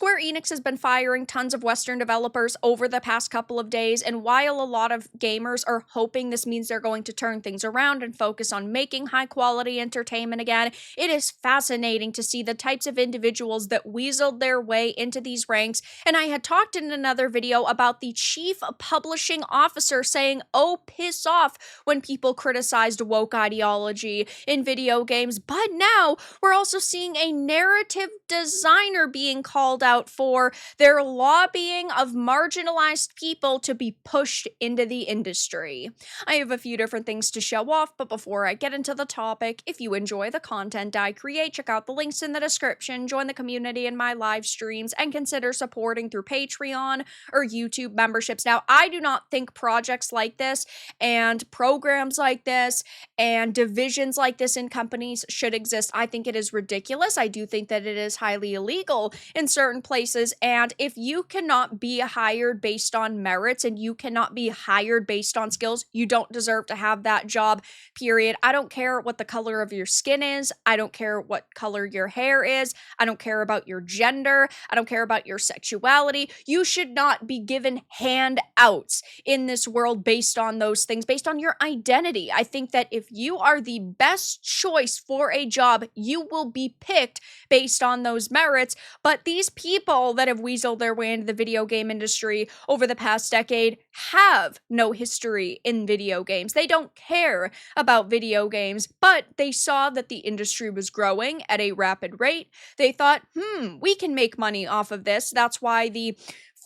Square Enix has been firing tons of Western developers over the past couple of days, and while a lot of gamers are hoping this means they're going to turn things around and focus on making high-quality entertainment again, it is fascinating to see the types of individuals that weaseled their way into these ranks. And I had talked in another video about the chief publishing officer saying, "Oh, piss off," when people criticized woke ideology in video games. But now we're also seeing a narrative designer being called out for their lobbying of marginalized people to be pushed into the industry. I have a few different things to show off, but before I get into the topic, if you enjoy the content I create, check out the links in the description, join the community in my live streams, and consider supporting through Patreon or YouTube memberships. Now, I do not think projects like this and programs like this and divisions like this in companies should exist. I think it is ridiculous. I do think that it is highly illegal in certain places, and if you cannot be hired based on merits and you cannot be hired based on skills, you don't deserve to have that job, period. I don't care what the color of your skin is. I don't care what color your hair is. I don't care about your gender. I don't care about your sexuality. You should not be given handouts in this world based on those things, based on your identity. I think that if you are the best choice for a job, you will be picked based on those merits. But these people that have weaseled their way into the video game industry over the past decade have no history in video games. They don't care about video games, but they saw that the industry was growing at a rapid rate. They thought, we can make money off of this. That's why the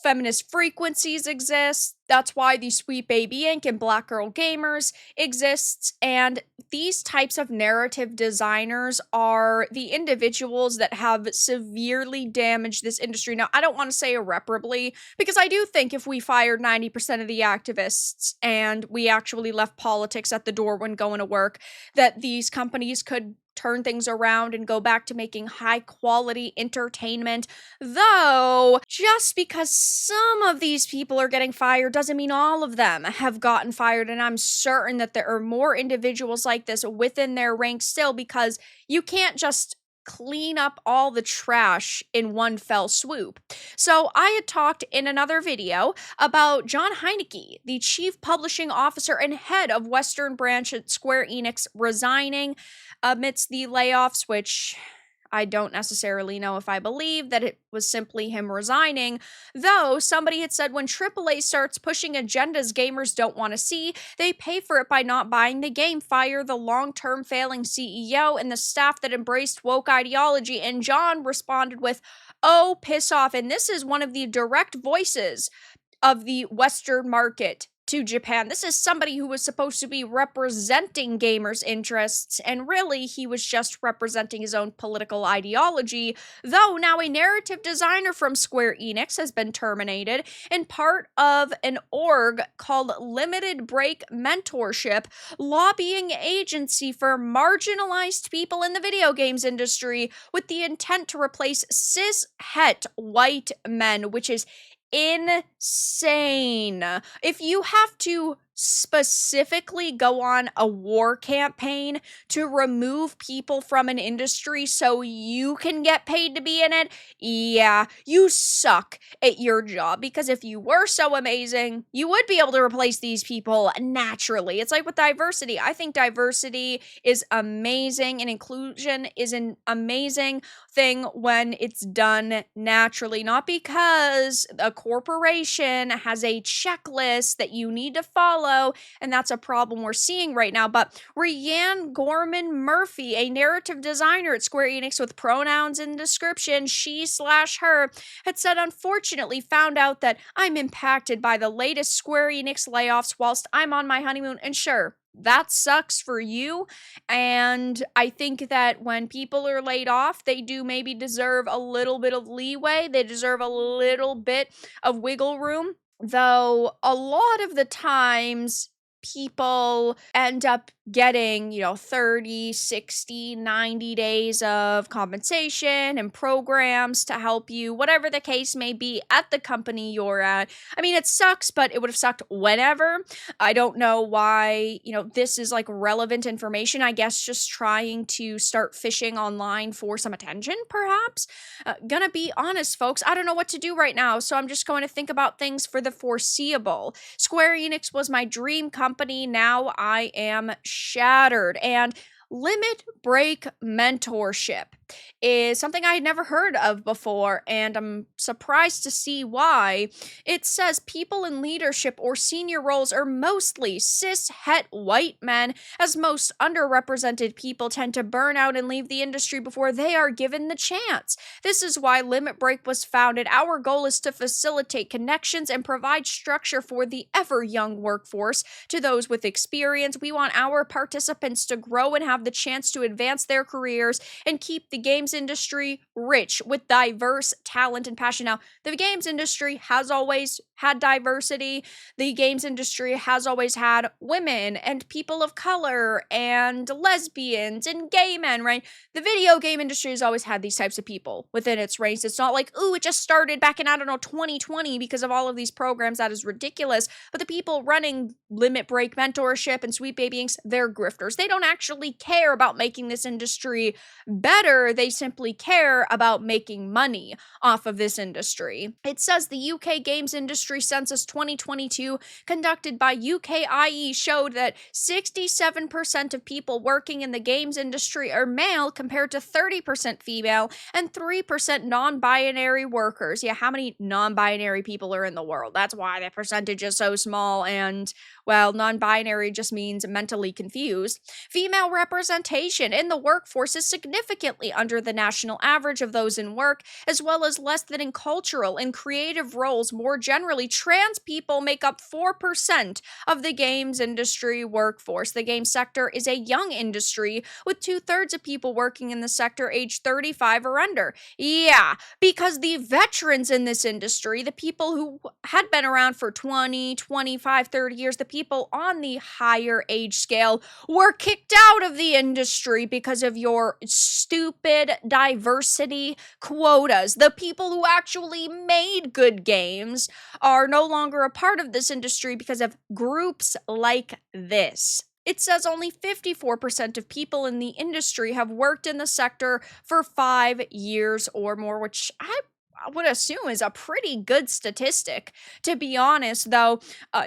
feminist frequencies exist. That's why the Sweet Baby Inc. and Black Girl Gamers exists. And these types of narrative designers are the individuals that have severely damaged this industry. Now, I don't want to say irreparably, because I do think if we fired 90% of the activists and we actually left politics at the door when going to work, that these companies could turn things around and go back to making high quality entertainment. Though, just because some of these people are getting fired doesn't mean all of them have gotten fired, and I'm certain that there are more individuals like this within their ranks still, because you can't just clean up all the trash in one fell swoop. So I had talked in another video about John Heineke, the chief publishing officer and head of Western branch at Square Enix, resigning amidst the layoffs, which I don't necessarily know if I believe that it was simply him resigning, though somebody had said when AAA starts pushing agendas gamers don't want to see, they pay for it by not buying the game, fire the long-term failing CEO and the staff that embraced woke ideology. And John responded with, "Oh, piss off." And this is one of the direct voices of the Western market to Japan. This is somebody who was supposed to be representing gamers' interests, and really he was just representing his own political ideology, though now a narrative designer from Square Enix has been terminated and part of an org called Limited Break Mentorship, lobbying agency for marginalized people in the video games industry with the intent to replace cis-het white men, which is insane. If you have to specifically go on a war campaign to remove people from an industry so you can get paid to be in it, yeah, you suck at your job, because if you were so amazing, you would be able to replace these people naturally. It's like with diversity. I think diversity is amazing and inclusion is an amazing thing when it's done naturally, not because a corporation has a checklist that you need to follow, and that's a problem we're seeing right now. But Rhiannon Gorman Murphy, a narrative designer at Square Enix with pronouns in description, she/her, had said, "Unfortunately found out that I'm impacted by the latest Square Enix layoffs whilst I'm on my honeymoon." And sure, that sucks for you, and I think that when people are laid off, they do maybe deserve a little bit of leeway. They deserve a little bit of wiggle room. Though a lot of the times people end up getting, 30, 60, 90 days of compensation and programs to help you, whatever the case may be at the company you're at. I mean, it sucks, but it would have sucked whenever. I don't know why, this is like relevant information. I guess just trying to start fishing online for some attention, perhaps. Gonna be honest, folks, I don't know what to do right now, so I'm just going to think about things for the foreseeable. Square Enix was my dream company. Now I am shattered. And limit break mentorship is something I had never heard of before, and I'm surprised to see why. It says people in leadership or senior roles are mostly cis het white men, as most underrepresented people tend to burn out and leave the industry before they are given the chance. This is why Limit Break was founded. Our goal is to facilitate connections and provide structure for the ever young workforce. To those with experience, we want our participants to grow and have the chance to advance their careers and keep the games industry rich with diverse talent and passion. Now, the games industry has always had diversity. The games industry has always had women and people of color and lesbians and gay men, right? The video game industry has always had these types of people within its ranks. It's not like, ooh, it just started back in, 2020 because of all of these programs. That is ridiculous. But the people running Limit Break mentorship and Sweet Baby Inks, they're grifters. They don't actually care about making this industry better. They simply care about making money off of this industry. It says the UK games industry census 2022 conducted by UKIE showed that 67% of people working in the games industry are male compared to 30% female and 3% non-binary workers. Yeah, how many non-binary people are in the world? That's why the percentage is so small. And well, non-binary just means mentally confused. Female representation in the workforce is significantly under the national average of those in work, as well as less than in cultural and creative roles. More generally, trans people make up 4% of the games industry workforce. The game sector is a young industry, with 2/3 of people working in the sector age 35 or under. Yeah, because the veterans in this industry, the people who had been around for 20, 25, 30 years, the people on the higher age scale were kicked out of the industry because of your stupid diversity quotas. The people who actually made good games are no longer a part of this industry because of groups like this. It says only 54% of people in the industry have worked in the sector for 5 years or more, which I would assume is a pretty good statistic. To be honest, though,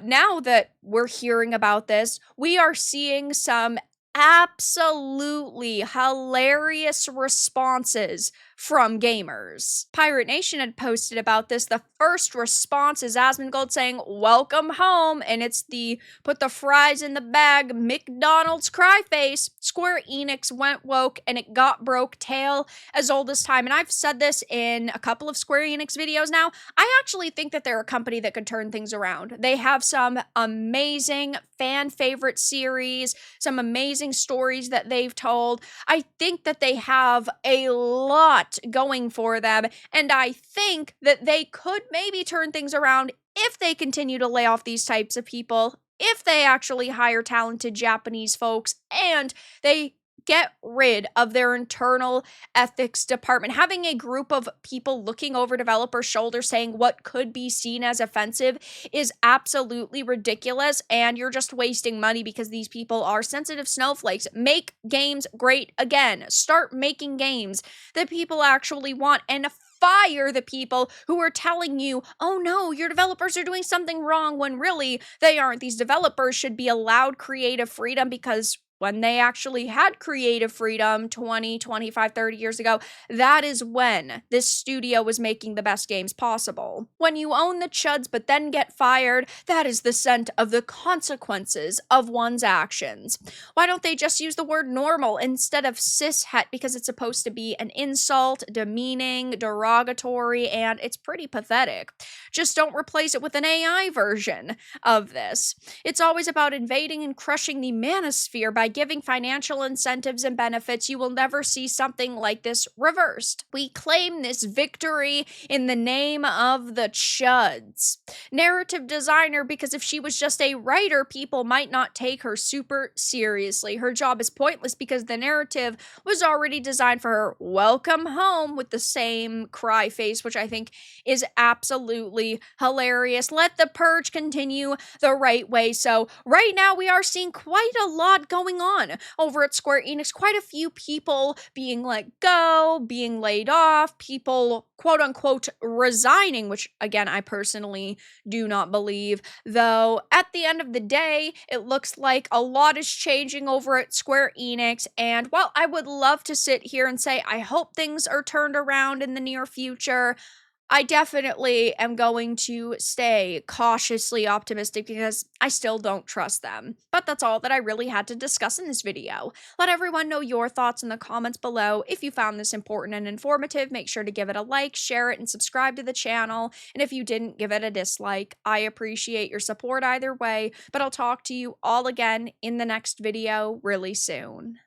now that we're hearing about this, we are seeing some absolutely hilarious responses from gamers. Pirate Nation had posted about this. The first response is Asmongold saying, "Welcome home," and it's the put the fries in the bag McDonald's cry face. Square Enix went woke and it got broke tale as old as time. And I've said this in a couple of Square Enix videos now. I actually think that they're a company that could turn things around. They have some amazing fan favorite series, some amazing stories that they've told. I think that they have a lot going for them, and I think that they could maybe turn things around if they continue to lay off these types of people, if they actually hire talented Japanese folks, and they get rid of their internal ethics department. Having a group of people looking over developers' shoulders saying what could be seen as offensive is absolutely ridiculous, and you're just wasting money because these people are sensitive snowflakes. Make games great again. Start making games that people actually want, and fire the people who are telling you, oh no, your developers are doing something wrong, when really they aren't. These developers should be allowed creative freedom, because when they actually had creative freedom 20, 25, 30 years ago, that is when this studio was making the best games possible. When you own the chuds but then get fired, that is the scent of the consequences of one's actions. Why don't they just use the word normal instead of cishet, because it's supposed to be an insult, demeaning, derogatory, and it's pretty pathetic. Just don't replace it with an AI version of this. It's always about invading and crushing the manosphere by giving financial incentives and benefits, you will never see something like this reversed. We claim this victory in the name of the chuds. Narrative designer, because if she was just a writer, people might not take her super seriously. Her job is pointless because the narrative was already designed for her. Welcome home, with the same cry face, which I think is absolutely hilarious. Let the purge continue the right way. So right now we are seeing quite a lot going on over at Square Enix. Quite a few people being let go, being laid off, people quote unquote resigning, which again, I personally do not believe. Though at the end of the day, it looks like a lot is changing over at Square Enix. And while I would love to sit here and say, I hope things are turned around in the near future, I definitely am going to stay cautiously optimistic because I still don't trust them. But that's all that I really had to discuss in this video. Let everyone know your thoughts in the comments below. If you found this important and informative, make sure to give it a like, share it, and subscribe to the channel. And if you didn't, give it a dislike. I appreciate your support either way, but I'll talk to you all again in the next video really soon.